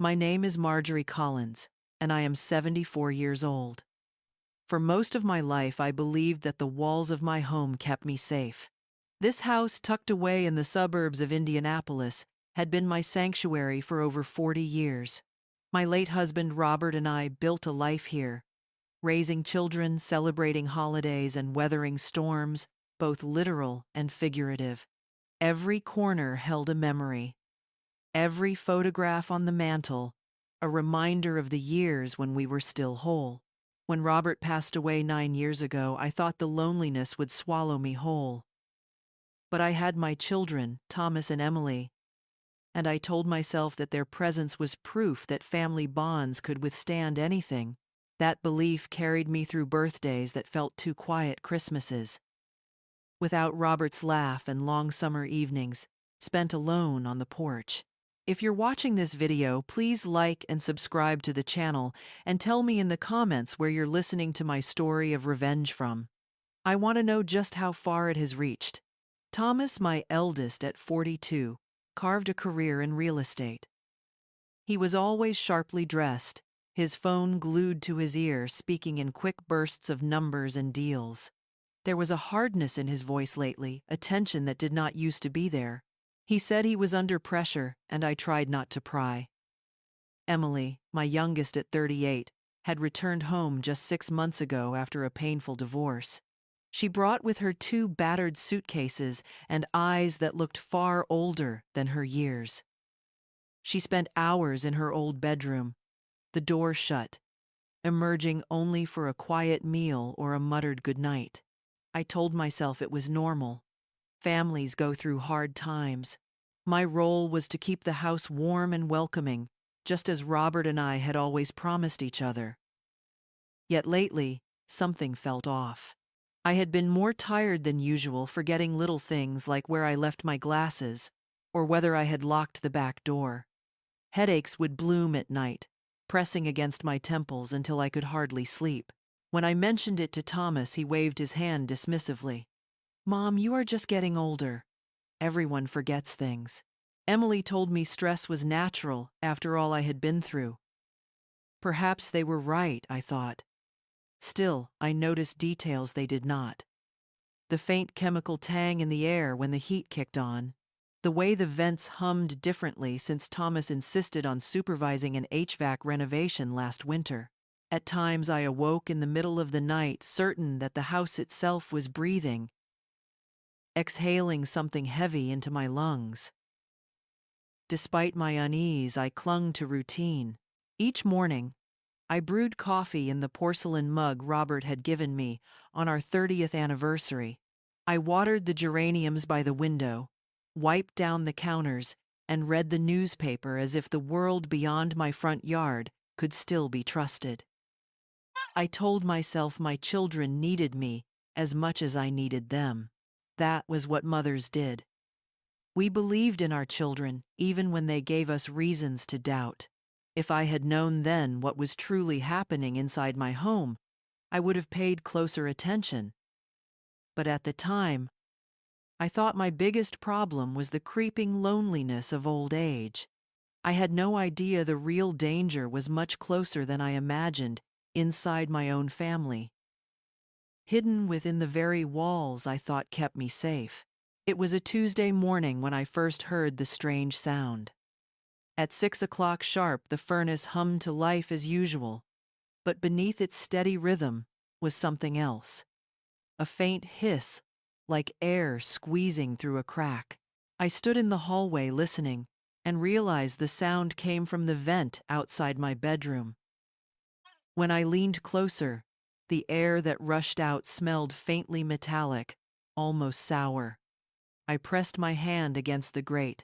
My name is Marjorie Collins, and I am 74 years old. For most of my life, I believed that the walls of my home kept me safe. This house, tucked away in the suburbs of Indianapolis, had been my sanctuary for over 40 years. My late husband Robert and I built a life here, raising children, celebrating holidays, and weathering storms, both literal and figurative. Every corner held a memory. Every photograph on the mantel, a reminder of the years when we were still whole. When Robert passed away 9 years ago, I thought the loneliness would swallow me whole. But I had my children, Thomas and Emily, and I told myself that their presence was proof that family bonds could withstand anything. That belief carried me through birthdays that felt too quiet Christmases, without Robert's laugh and long summer evenings spent alone on the porch. If you're watching this video, please like and subscribe to the channel and tell me in the comments where you're listening to my story of revenge from. I want to know just how far it has reached. Thomas, my eldest at 42, carved a career in real estate. He was always sharply dressed, his phone glued to his ear, speaking in quick bursts of numbers and deals. There was a hardness in his voice lately, a tension that did not used to be there. He said he was under pressure, and I tried not to pry. Emily, my youngest at 38, had returned home just 6 months ago after a painful divorce. She brought with her 2 battered suitcases and eyes that looked far older than her years. She spent hours in her old bedroom, the door shut, emerging only for a quiet meal or a muttered goodnight. I told myself it was normal. Families go through hard times. My role was to keep the house warm and welcoming, just as Robert and I had always promised each other. Yet lately, something felt off. I had been more tired than usual, forgetting little things like where I left my glasses or whether I had locked the back door. Headaches would bloom at night, pressing against my temples until I could hardly sleep. When I mentioned it to Thomas, he waved his hand dismissively. "Mom, you are just getting older. Everyone forgets things." Emily told me stress was natural after all I had been through. Perhaps they were right, I thought. Still, I noticed details they did not. The faint chemical tang in the air when the heat kicked on, the way the vents hummed differently since Thomas insisted on supervising an HVAC renovation last winter. At times I awoke in the middle of the night, certain that the house itself was breathing, exhaling something heavy into my lungs. Despite my unease, I clung to routine. Each morning, I brewed coffee in the porcelain mug Robert had given me on our 30th anniversary. I watered the geraniums by the window, wiped down the counters, and read the newspaper as if the world beyond my front yard could still be trusted. I told myself my children needed me as much as I needed them. That was what mothers did. We believed in our children, even when they gave us reasons to doubt. If I had known then what was truly happening inside my home, I would have paid closer attention. But at the time, I thought my biggest problem was the creeping loneliness of old age. I had no idea the real danger was much closer than I imagined, inside my own family. Hidden within the very walls I thought kept me safe. It was a Tuesday morning when I first heard the strange sound. At 6 o'clock sharp, the furnace hummed to life as usual, but beneath its steady rhythm was something else. A faint hiss, like air squeezing through a crack. I stood in the hallway listening and realized the sound came from the vent outside my bedroom. When I leaned closer, the air that rushed out smelled faintly metallic, almost sour. I pressed my hand against the grate.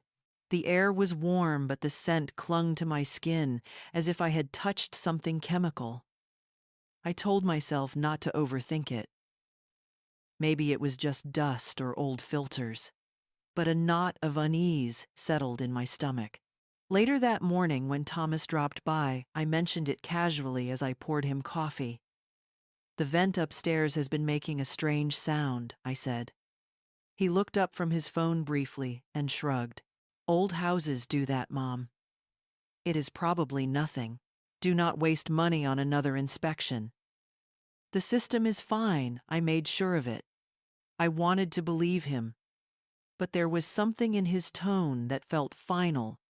The air was warm, but the scent clung to my skin as if I had touched something chemical. I told myself not to overthink it. Maybe it was just dust or old filters. But a knot of unease settled in my stomach. Later that morning, when Thomas dropped by, I mentioned it casually as I poured him coffee. "The vent upstairs has been making a strange sound," I said. He looked up from his phone briefly and shrugged. "Old houses do that, Mom. It is probably nothing. Do not waste money on another inspection. The system is fine, I made sure of it. I wanted to believe him, but there was something in his tone that felt final,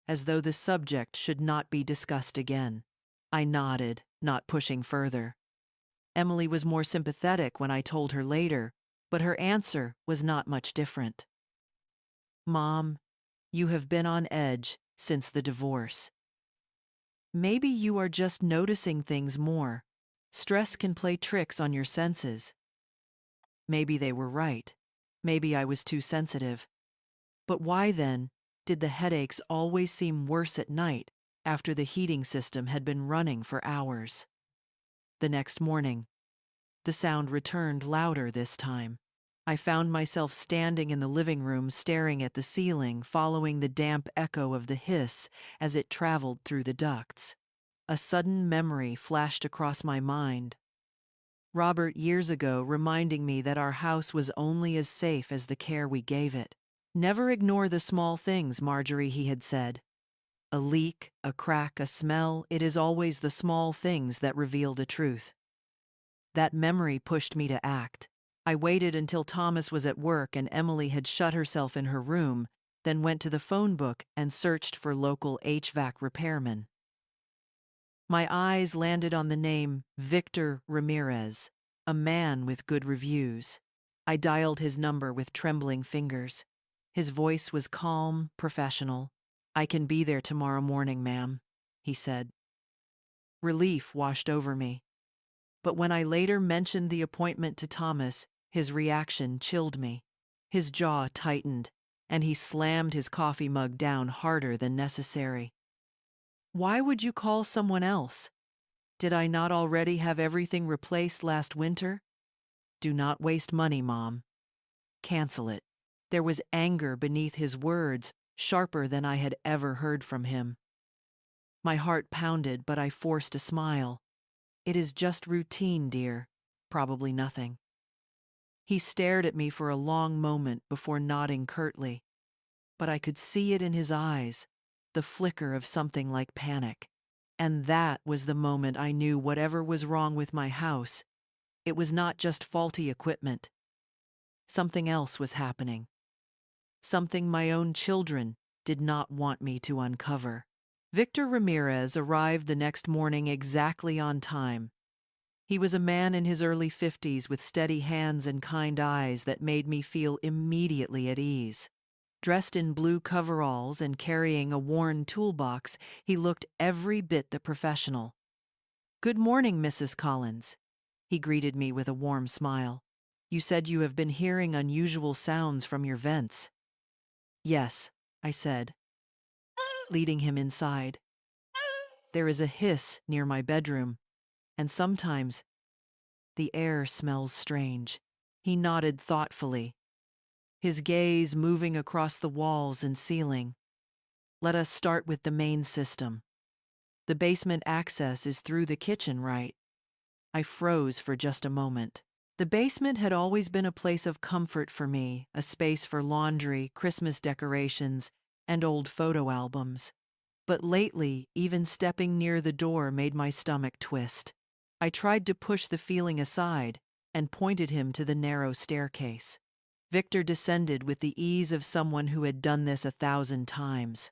as though the subject should not be discussed again. I nodded, not pushing further. Emily was more sympathetic when I told her later, but her answer was not much different. Mom, you have been on edge since the divorce. Maybe you are just noticing things more. Stress can play tricks on your senses. Maybe they were right. Maybe I was too sensitive. But why then did the headaches always seem worse at night after the heating system had been running for hours? The next morning, the sound returned louder this time. I found myself standing in the living room staring at the ceiling, following the damp echo of the hiss as it traveled through the ducts. A sudden memory flashed across my mind. Robert years ago reminding me that our house was only as safe as the care we gave it. Never ignore the small things, Marjorie, he had said. A leak, a crack, a smell, it is always the small things that reveal the truth. That memory pushed me to act. I waited until Thomas was at work and Emily had shut herself in her room, then went to the phone book and searched for local HVAC repairmen. My eyes landed on the name Victor Ramirez, a man with good reviews. I dialed his number with trembling fingers. His voice was calm, professional. "I can be there tomorrow morning, ma'am," he said. Relief washed over me. But when I later mentioned the appointment to Thomas, his reaction chilled me. His jaw tightened, and he slammed his coffee mug down harder than necessary. Why would you call someone else? Did I not already have everything replaced last winter? Do not waste money, Mom. Cancel it. There was anger beneath his words, sharper than I had ever heard from him. My heart pounded, but I forced a smile. It is just routine, dear. Probably nothing. He stared at me for a long moment before nodding curtly. But I could see it in his eyes, the flicker of something like panic. And that was the moment I knew whatever was wrong with my house, it was not just faulty equipment. Something else was happening. Something my own children did not want me to uncover. Victor Ramirez arrived the next morning exactly on time. He was a man in his early 50s with steady hands and kind eyes that made me feel immediately at ease. Dressed in blue coveralls and carrying a worn toolbox, he looked every bit the professional. "Good morning, Mrs. Collins." He greeted me with a warm smile. "You said you have been hearing unusual sounds from your vents." "Yes," I said, leading him inside. "There is a hiss near my bedroom, and sometimes the air smells strange." He nodded thoughtfully, his gaze moving across the walls and ceiling. "Let us start with the main system. The basement access is through the kitchen, right?" I froze for just a moment. The basement had always been a place of comfort for me, a space for laundry, Christmas decorations, and old photo albums. But lately, even stepping near the door made my stomach twist. I tried to push the feeling aside and pointed him to the narrow staircase. Victor descended with the ease of someone who had done this 1,000 times.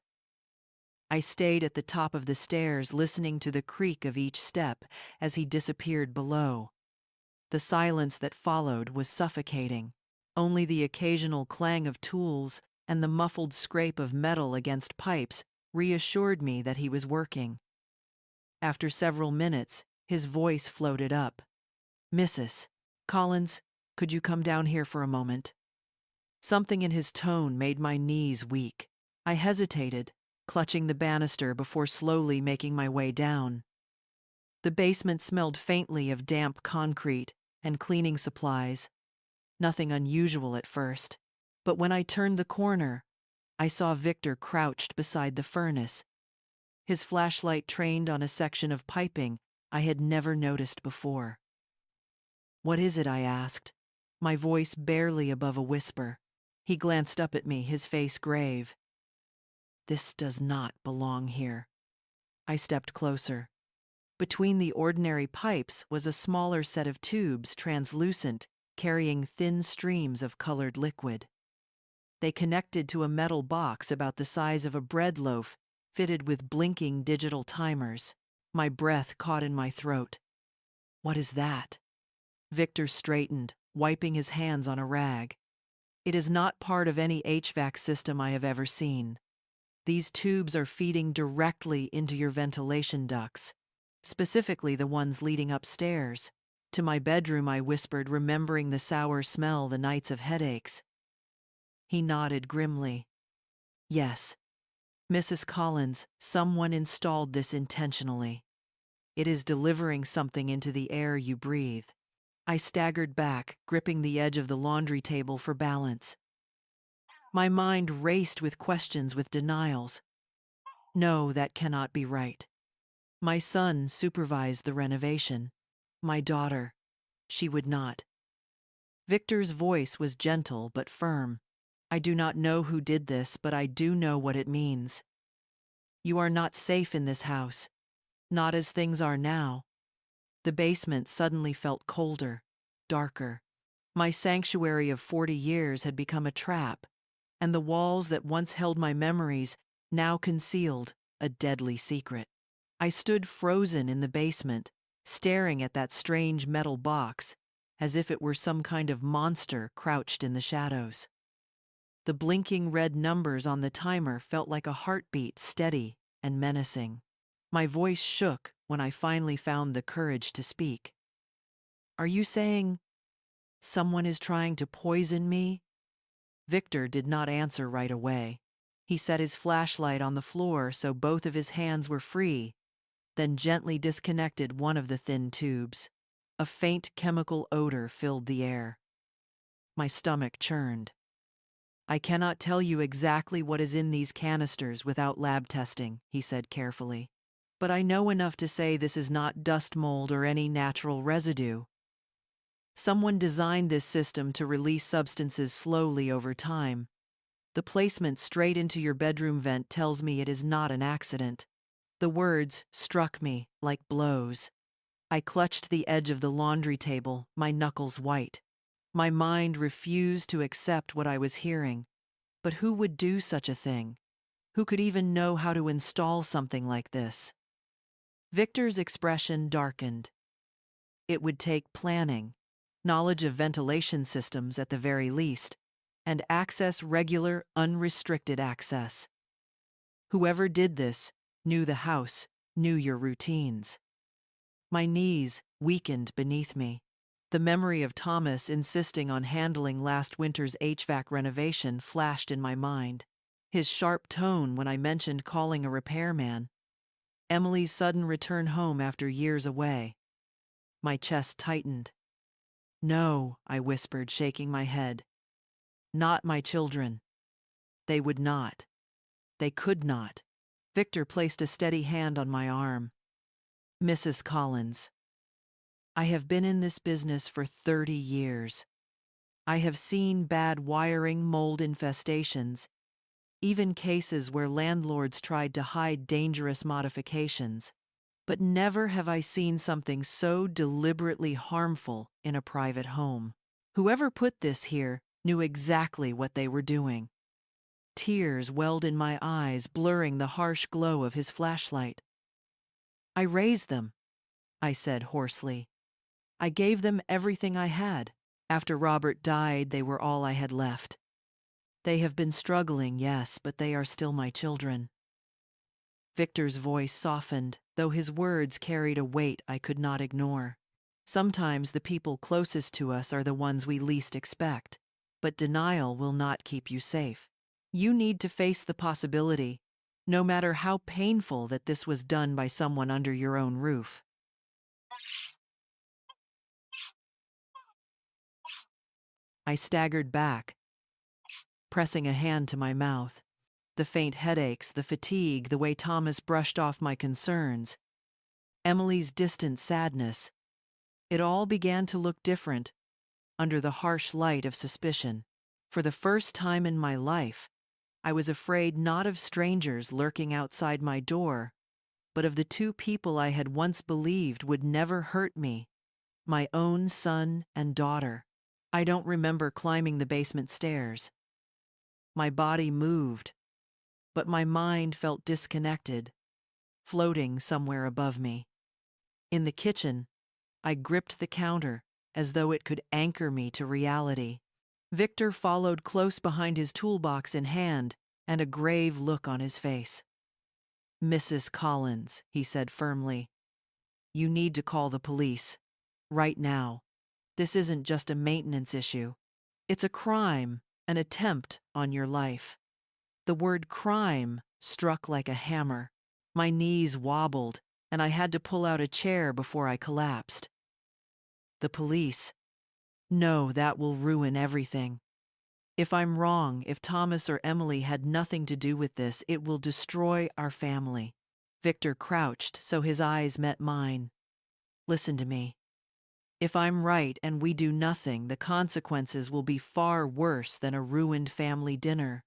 I stayed at the top of the stairs, listening to the creak of each step as he disappeared below. The silence that followed was suffocating. Only the occasional clang of tools and the muffled scrape of metal against pipes reassured me that he was working. After several minutes, his voice floated up. "Mrs. Collins, could you come down here for a moment?" Something in his tone made my knees weak. I hesitated, clutching the banister before slowly making my way down. The basement smelled faintly of damp concrete and cleaning supplies. Nothing unusual at first, but when I turned the corner, I saw Victor crouched beside the furnace, his flashlight trained on a section of piping I had never noticed before. "What is it?" I asked, my voice barely above a whisper. He glanced up at me, his face grave. "This does not belong here." I stepped closer. Between the ordinary pipes was a smaller set of tubes, translucent, carrying thin streams of colored liquid. They connected to a metal box about the size of a bread loaf, fitted with blinking digital timers. My breath caught in my throat. What is that? Victor straightened, wiping his hands on a rag. It is not part of any HVAC system I have ever seen. These tubes are feeding directly into your ventilation ducts, specifically the ones leading upstairs. To my bedroom, I whispered, remembering the sour smell the nights of headaches. He nodded grimly. Yes, Mrs. Collins, someone installed this intentionally. It is delivering something into the air you breathe. I staggered back, gripping the edge of the laundry table for balance. My mind raced with questions, with denials. No, that cannot be right. My son supervised the renovation. My daughter, she would not. Victor's voice was gentle but firm. I do not know who did this, but I do know what it means. You are not safe in this house. Not as things are now. The basement suddenly felt colder, darker. My sanctuary of 40 years had become a trap, and the walls that once held my memories now concealed a deadly secret. I stood frozen in the basement, staring at that strange metal box, as if it were some kind of monster crouched in the shadows. The blinking red numbers on the timer felt like a heartbeat, steady and menacing. My voice shook when I finally found the courage to speak. Are you saying someone is trying to poison me? Victor did not answer right away. He set his flashlight on the floor so both of his hands were free, then gently disconnected one of the thin tubes. A faint chemical odor filled the air. My stomach churned. I cannot tell you exactly what is in these canisters without lab testing, he said carefully. But I know enough to say this is not dust mold or any natural residue. Someone designed this system to release substances slowly over time. The placement straight into your bedroom vent tells me it is not an accident. The words struck me like blows. I clutched the edge of the laundry table, my knuckles white. My mind refused to accept what I was hearing. But who would do such a thing? Who could even know how to install something like this? Victor's expression darkened. It would take planning, knowledge of ventilation systems at the very least, and regular, unrestricted access. Whoever did this knew the house, knew your routines. My knees weakened beneath me. The memory of Thomas insisting on handling last winter's HVAC renovation flashed in my mind. His sharp tone when I mentioned calling a repairman. Emily's sudden return home after years away. My chest tightened. No, I whispered, shaking my head. Not my children. They would not. They could not. Victor placed a steady hand on my arm. Mrs. Collins. I have been in this business for 30 years. I have seen bad wiring, mold infestations, even cases where landlords tried to hide dangerous modifications. But never have I seen something so deliberately harmful in a private home. Whoever put this here knew exactly what they were doing. Tears welled in my eyes, blurring the harsh glow of his flashlight. I raised them, I said hoarsely. I gave them everything I had. After Robert died, they were all I had left. They have been struggling, yes, but they are still my children. Victor's voice softened, though his words carried a weight I could not ignore. Sometimes the people closest to us are the ones we least expect, but denial will not keep you safe. You need to face the possibility, no matter how painful, that this was done by someone under your own roof. I staggered back, pressing a hand to my mouth. The faint headaches, the fatigue, the way Thomas brushed off my concerns, Emily's distant sadness. It all began to look different under the harsh light of suspicion. For the first time in my life, I was afraid not of strangers lurking outside my door, but of the two people I had once believed would never hurt me, my own son and daughter. I don't remember climbing the basement stairs. My body moved, but my mind felt disconnected, floating somewhere above me. In the kitchen, I gripped the counter as though it could anchor me to reality. Victor followed close behind, his toolbox in hand and a grave look on his face. "Mrs. Collins," he said firmly, "you need to call the police. Right now. This isn't just a maintenance issue. It's a crime, an attempt on your life." The word crime struck like a hammer. My knees wobbled, and I had to pull out a chair before I collapsed. The police? No, that will ruin everything. If I'm wrong, if Thomas or Emily had nothing to do with this, it will destroy our family. Victor crouched so his eyes met mine. Listen to me. If I'm right and we do nothing, the consequences will be far worse than a ruined family dinner.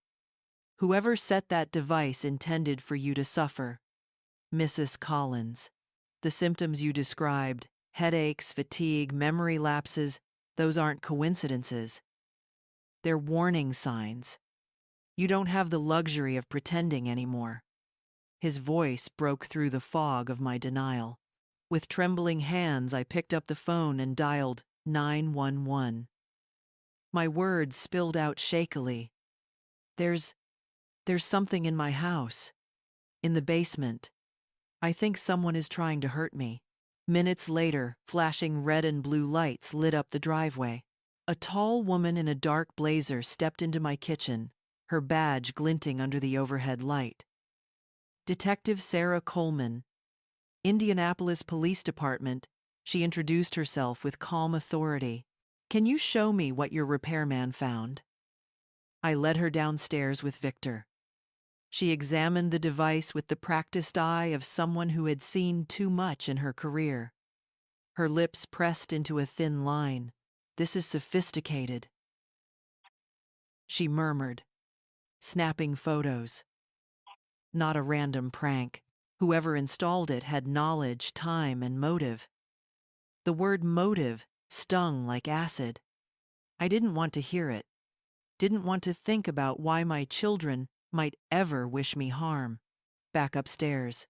Whoever set that device intended for you to suffer. Mrs. Collins. The symptoms you described, headaches, fatigue, memory lapses, those aren't coincidences. They're warning signs. You don't have the luxury of pretending anymore. His voice broke through the fog of my denial. With trembling hands, I picked up the phone and dialed 911. My words spilled out shakily. There's something in my house. In the basement. I think someone is trying to hurt me. Minutes later, flashing red and blue lights lit up the driveway. A tall woman in a dark blazer stepped into my kitchen, her badge glinting under the overhead light. Detective Sarah Coleman, Indianapolis Police Department, she introduced herself with calm authority. "Can you show me what your repairman found?" I led her downstairs with Victor. She examined the device with the practiced eye of someone who had seen too much in her career. Her lips pressed into a thin line. "This is sophisticated," she murmured, snapping photos. Not a random prank. Whoever installed it had knowledge, time, and motive. The word motive stung like acid. I didn't want to hear it. Didn't want to think about why my children might ever wish me harm. Back upstairs.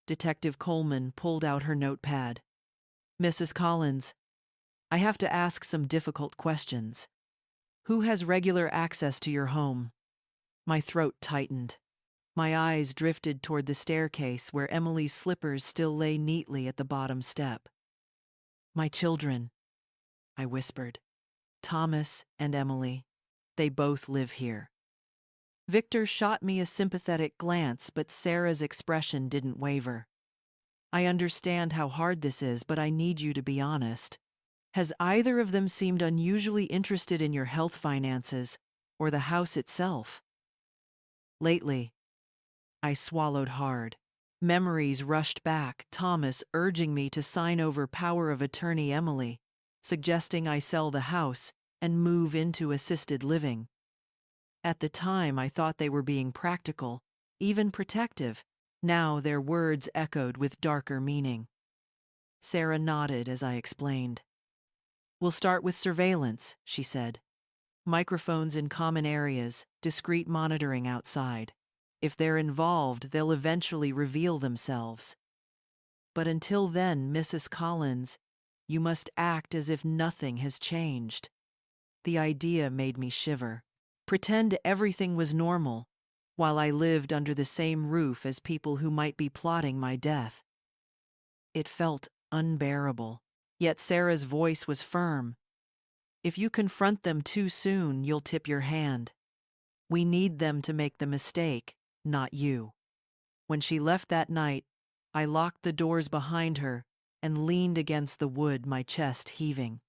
Detective Coleman pulled out her notepad. "Mrs. Collins, I have to ask some difficult questions. Who has regular access to your home?" My throat tightened. My eyes drifted toward the staircase where Emily's slippers still lay neatly at the bottom step. "My children," I whispered. "Thomas and Emily. They both live here." Victor shot me a sympathetic glance, but Sarah's expression didn't waver. "I understand how hard this is, but I need you to be honest. Has either of them seemed unusually interested in your health finances or the house itself?" "Lately." I swallowed hard. Memories rushed back, Thomas urging me to sign over power of attorney Emily, suggesting I sell the house and move into assisted living. At the time, I thought they were being practical, even protective. Now their words echoed with darker meaning. Sarah nodded as I explained. "We'll start with surveillance," she said. "Microphones in common areas, discreet monitoring outside. If they're involved, they'll eventually reveal themselves. But until then, Mrs. Collins, you must act as if nothing has changed." The idea made me shiver. Pretend everything was normal, while I lived under the same roof as people who might be plotting my death. It felt unbearable. Yet Sarah's voice was firm. "If you confront them too soon, you'll tip your hand. We need them to make the mistake, not you." When she left that night, I locked the doors behind her and leaned against the wood, my chest heaving.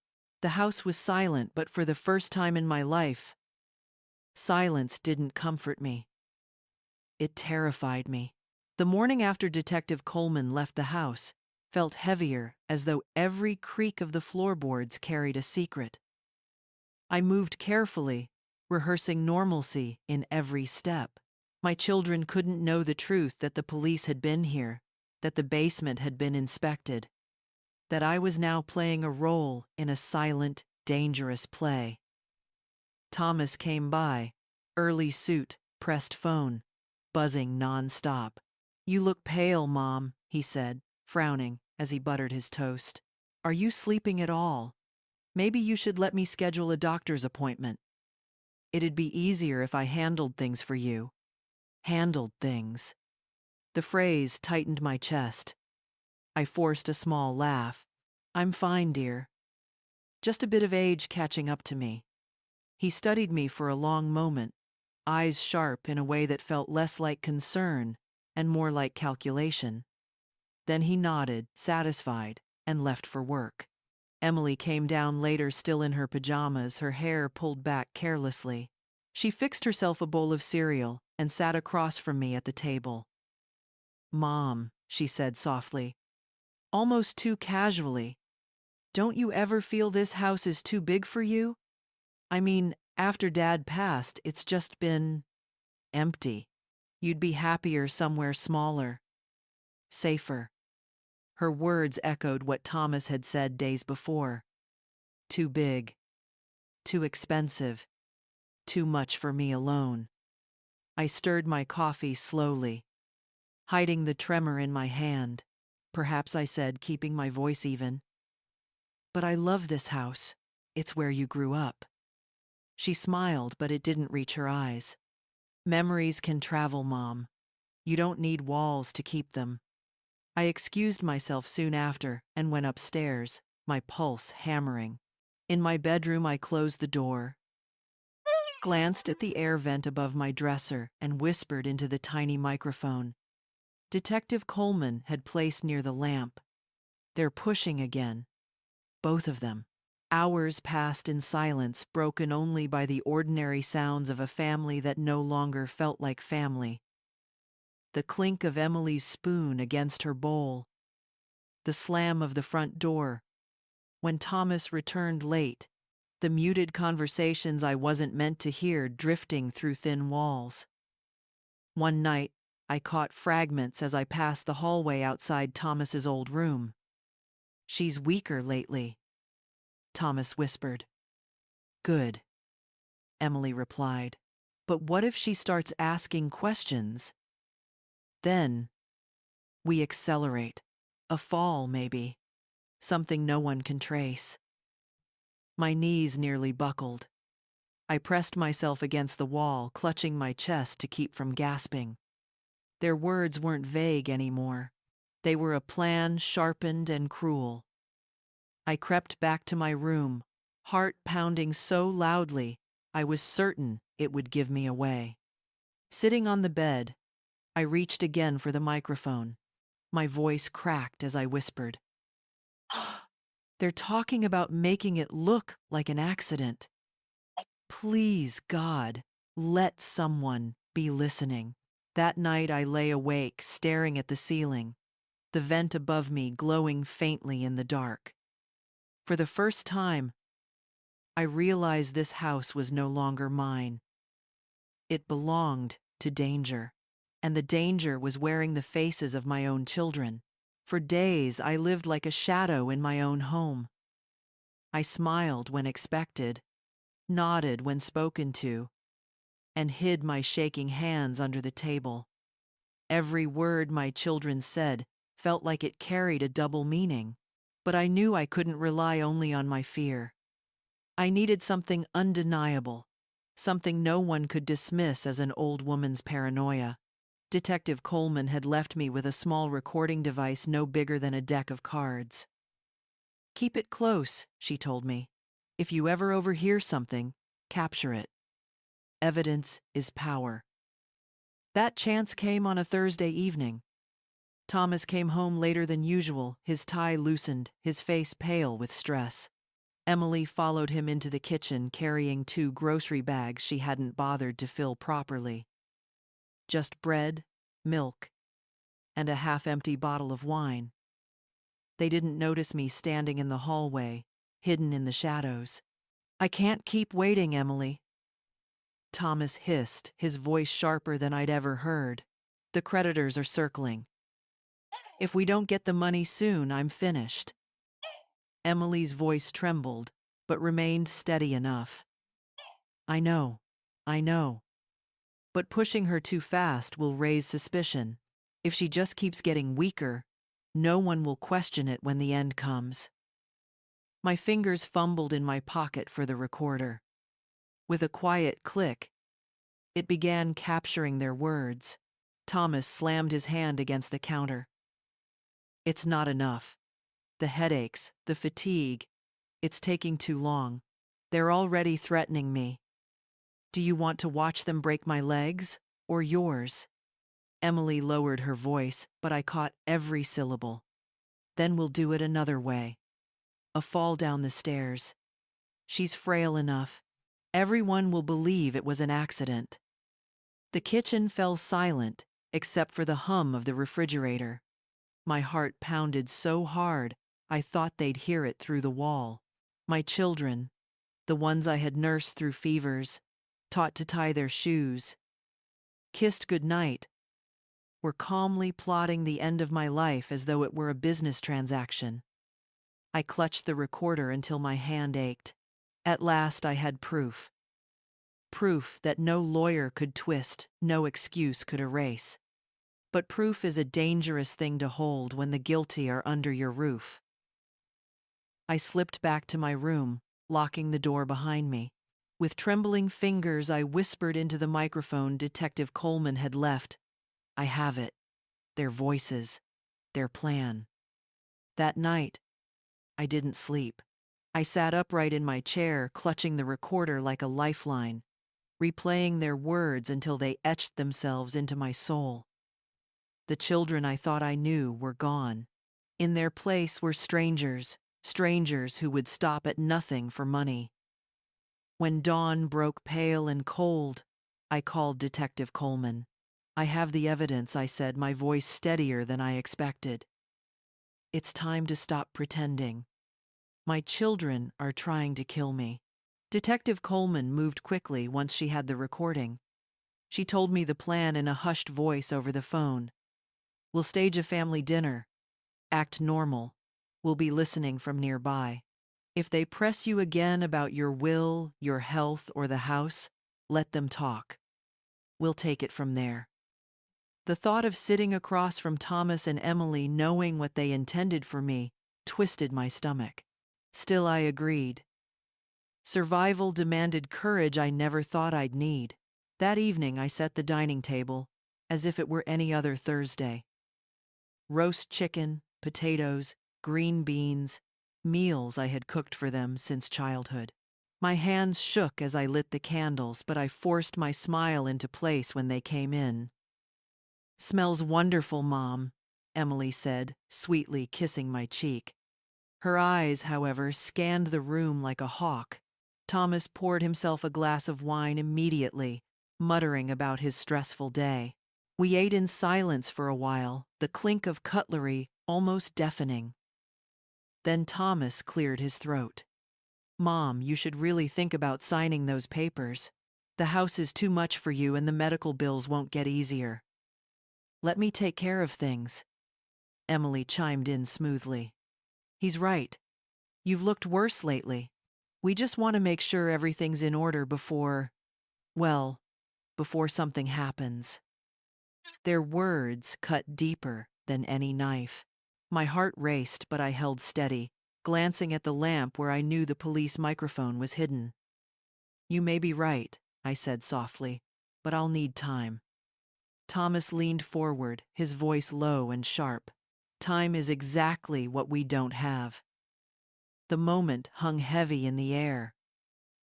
The house was silent, but for the first time in my life, silence didn't comfort me. It terrified me. The morning after Detective Coleman left the house felt heavier, as though every creak of the floorboards carried a secret. I moved carefully, rehearsing normalcy in every step. My children couldn't know the truth that the police had been here. that the basement had been inspected, that I was now playing a role in a silent, dangerous play. Thomas came by, early suit, pressed phone, buzzing non-stop. "You look pale, Mom," he said, frowning as he buttered his toast. "Are you sleeping at all? Maybe you should let me schedule a doctor's appointment. It'd be easier if I handled things for you." Handled things. The phrase tightened my chest. I forced a small laugh. "I'm fine, dear. Just a bit of age catching up to me." He studied me for a long moment, eyes sharp in a way that felt less like concern and more like calculation. Then he nodded, satisfied, and left for work. Emily came down later, still in her pajamas, her hair pulled back carelessly. She fixed herself a bowl of cereal and sat across from me at the table. "Mom," she said softly, almost too casually, "don't you ever feel this house is too big for you? I mean, after Dad passed, it's just been empty. You'd be happier somewhere smaller, safer." Her words echoed what Thomas had said days before. Too big, too expensive, too much for me alone. I stirred my coffee slowly, hiding the tremor in my hand. Perhaps I said, keeping my voice even. "But I love this house. It's where you grew up." She smiled, but it didn't reach her eyes. "Memories can travel, Mom. You don't need walls to keep them." I excused myself soon after and went upstairs, my pulse hammering. In my bedroom, I closed the door, glanced at the air vent above my dresser, and whispered into the tiny microphone. Detective Coleman had placed near the lamp. "They're pushing again. Both of them." Hours passed in silence, broken only by the ordinary sounds of a family that no longer felt like family. The clink of Emily's spoon against her bowl. The slam of the front door. When Thomas returned late, the muted conversations I wasn't meant to hear drifting through thin walls. One night, I caught fragments as I passed the hallway outside Thomas's old room. "She's weaker lately," Thomas whispered. "Good," Emily replied. "But what if she starts asking questions? Then we accelerate. A fall, maybe. Something no one can trace." My knees nearly buckled. I pressed myself against the wall, clutching my chest to keep from gasping. Their words weren't vague anymore. They were a plan sharpened and cruel. I crept back to my room, heart pounding so loudly I was certain it would give me away. Sitting on the bed, I reached again for the microphone. My voice cracked as I whispered, "They're talking about making it look like an accident. Please, God, let someone be listening." That night I lay awake, staring at the ceiling, the vent above me glowing faintly in the dark. For the first time, I realized this house was no longer mine. It belonged to danger, and the danger was wearing the faces of my own children. For days, I lived like a shadow in my own home. I smiled when expected, nodded when spoken to, and hid my shaking hands under the table. Every word my children said felt like it carried a double meaning, but I knew I couldn't rely only on my fear. I needed something undeniable, something no one could dismiss as an old woman's paranoia. Detective Coleman had left me with a small recording device no bigger than a deck of cards. "Keep it close," she told me. "If you ever overhear something, capture it. Evidence is power." That chance came on a Thursday evening. Thomas came home later than usual, his tie loosened, his face pale with stress. Emily followed him into the kitchen, carrying 2 grocery bags she hadn't bothered to fill properly. Just bread, milk, and a half-empty bottle of wine. They didn't notice me standing in the hallway, hidden in the shadows. "I can't keep waiting, Emily," Thomas hissed, his voice sharper than I'd ever heard. "The creditors are circling. If we don't get the money soon, I'm finished. Emily's voice trembled, but remained steady enough. I know, I know. But pushing her too fast will raise suspicion. If she just keeps getting weaker, no one will question it when the end comes. My fingers fumbled in my pocket for the recorder. With a quiet click, it began capturing their words. Thomas slammed his hand against the counter. It's not enough. The headaches, the fatigue, it's taking too long. They're already threatening me. Do you want to watch them break my legs, or yours? Emily lowered her voice, but I caught every syllable. Then we'll do it another way. A fall down the stairs. She's frail enough. Everyone will believe it was an accident. The kitchen fell silent, except for the hum of the refrigerator. My heart pounded so hard, I thought they'd hear it through the wall. My children, the ones I had nursed through fevers, taught to tie their shoes, kissed goodnight, were calmly plotting the end of my life as though it were a business transaction. I clutched the recorder until my hand ached. At last I had proof. Proof that no lawyer could twist, no excuse could erase. But proof is a dangerous thing to hold when the guilty are under your roof. I slipped back to my room, locking the door behind me. With trembling fingers, I whispered into the microphone Detective Coleman had left. I have it. Their voices. Their plan. That night, I didn't sleep. I sat upright in my chair, clutching the recorder like a lifeline, replaying their words until they etched themselves into my soul. The children I thought I knew were gone. In their place were strangers, strangers who would stop at nothing for money. When dawn broke pale and cold, I called Detective Coleman. I have the evidence, I said, my voice steadier than I expected. It's time to stop pretending. My children are trying to kill me. Detective Coleman moved quickly once she had the recording. She told me the plan in a hushed voice over the phone. We'll stage a family dinner. Act normal. We'll be listening from nearby. If they press you again about your will, your health, or the house, let them talk. We'll take it from there. The thought of sitting across from Thomas and Emily knowing what they intended for me twisted my stomach. Still, I agreed. Survival demanded courage I never thought I'd need. That evening, I set the dining table as if it were any other Thursday. Roast chicken, potatoes, green beans, meals I had cooked for them since childhood. My hands shook as I lit the candles, but I forced my smile into place when they came in. "Smells wonderful, Mom," Emily said, sweetly kissing my cheek. Her eyes, however, scanned the room like a hawk. Thomas poured himself a glass of wine immediately, muttering about his stressful day. We ate in silence for a while, the clink of cutlery almost deafening. Then Thomas cleared his throat. "Mom, you should really think about signing those papers. The house is too much for you and the medical bills won't get easier." "Let me take care of things," Emily chimed in smoothly. "He's right. You've looked worse lately. We just want to make sure everything's in order before something happens." Their words cut deeper than any knife. My heart raced, but I held steady, glancing at the lamp where I knew the police microphone was hidden. "You may be right," I said softly, "but I'll need time." Thomas leaned forward, his voice low and sharp. "Time is exactly what we don't have." The moment hung heavy in the air.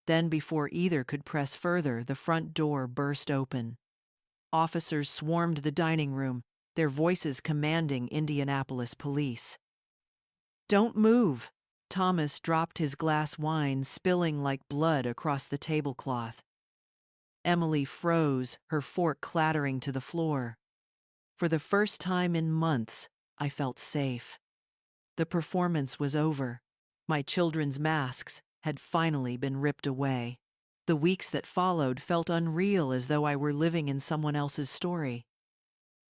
Then, before either could press further, the front door burst open. Officers swarmed the dining room, their voices commanding Indianapolis police. "Don't move!" Thomas dropped his glass wine, spilling like blood across the tablecloth. Emily froze, her fork clattering to the floor. For the first time in months, I felt safe. The performance was over. My children's masks had finally been ripped away. The weeks that followed felt unreal, as though I were living in someone else's story.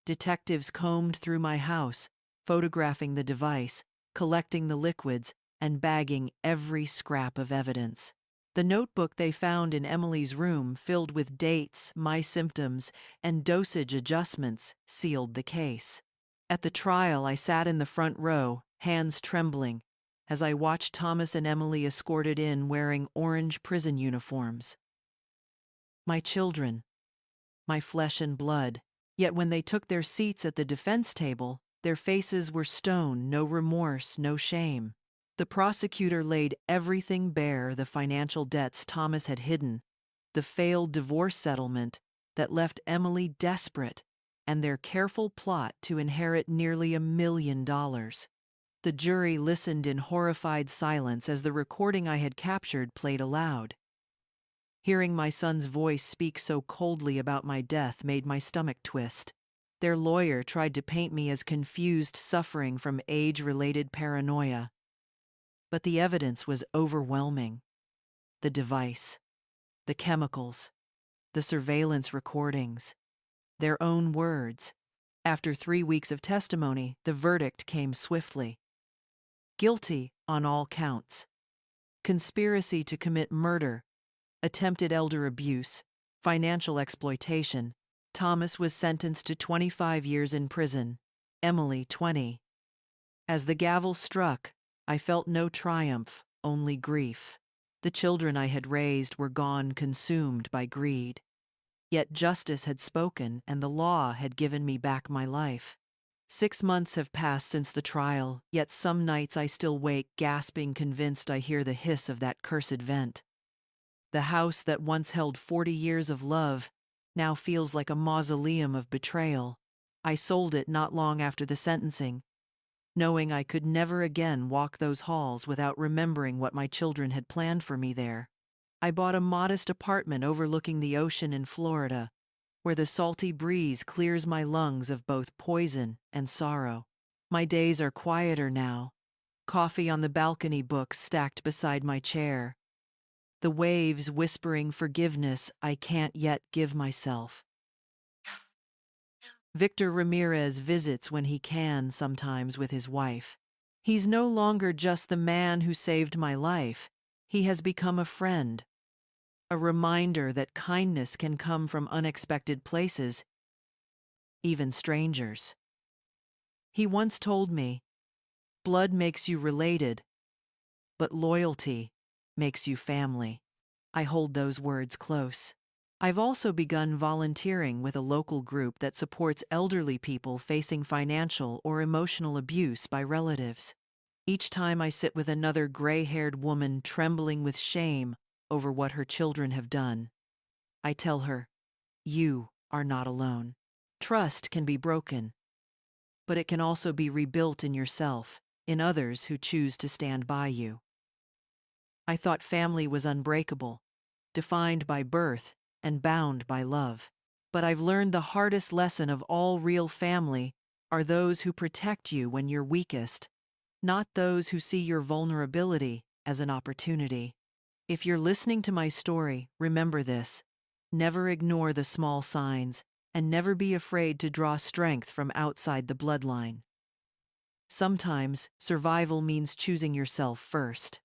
Detectives combed through my house, photographing the device, collecting the liquids, and bagging every scrap of evidence. The notebook they found in Emily's room, filled with dates, my symptoms, and dosage adjustments, sealed the case. At the trial, I sat in the front row, hands trembling, as I watched Thomas and Emily escorted in wearing orange prison uniforms. My children, my flesh and blood. Yet when they took their seats at the defense table, their faces were stone, no remorse, no shame. The prosecutor laid everything bare: the financial debts Thomas had hidden, the failed divorce settlement that left Emily desperate, and their careful plot to inherit nearly $1 million. The jury listened in horrified silence as the recording I had captured played aloud. Hearing my son's voice speak so coldly about my death made my stomach twist. Their lawyer tried to paint me as confused, suffering from age-related paranoia. But the evidence was overwhelming. The device, the chemicals, the surveillance recordings, their own words. After 3 weeks of testimony, the verdict came swiftly. Guilty on all counts. Conspiracy to commit murder, attempted elder abuse, financial exploitation. Thomas was sentenced to 25 years in prison, Emily 20. As the gavel struck, I felt no triumph, only grief. The children I had raised were gone, consumed by greed. Yet justice had spoken, and the law had given me back my life. 6 months have passed since the trial, yet some nights I still wake, gasping, convinced I hear the hiss of that cursed vent. The house that once held 40 years of love now feels like a mausoleum of betrayal. I sold it not long after the sentencing, knowing I could never again walk those halls without remembering what my children had planned for me there. I bought a modest apartment overlooking the ocean in Florida, where the salty breeze clears my lungs of both poison and sorrow. My days are quieter now, coffee on the balcony, books stacked beside my chair, the waves whispering forgiveness I can't yet give myself. Victor Ramirez visits when he can, sometimes with his wife. He's no longer just the man who saved my life. He has become a friend, a reminder that kindness can come from unexpected places, even strangers. He once told me, "Blood makes you related, but loyalty makes you family." I hold those words close. I've also begun volunteering with a local group that supports elderly people facing financial or emotional abuse by relatives. Each time I sit with another gray-haired woman trembling with shame over what her children have done, I tell her, "You are not alone." Trust can be broken, but it can also be rebuilt in yourself, in others who choose to stand by you. I thought family was unbreakable, defined by birth and bound by love. But I've learned the hardest lesson of all: real family are those who protect you when you're weakest, not those who see your vulnerability as an opportunity. If you're listening to my story, remember this: never ignore the small signs, and never be afraid to draw strength from outside the bloodline. Sometimes survival means choosing yourself first.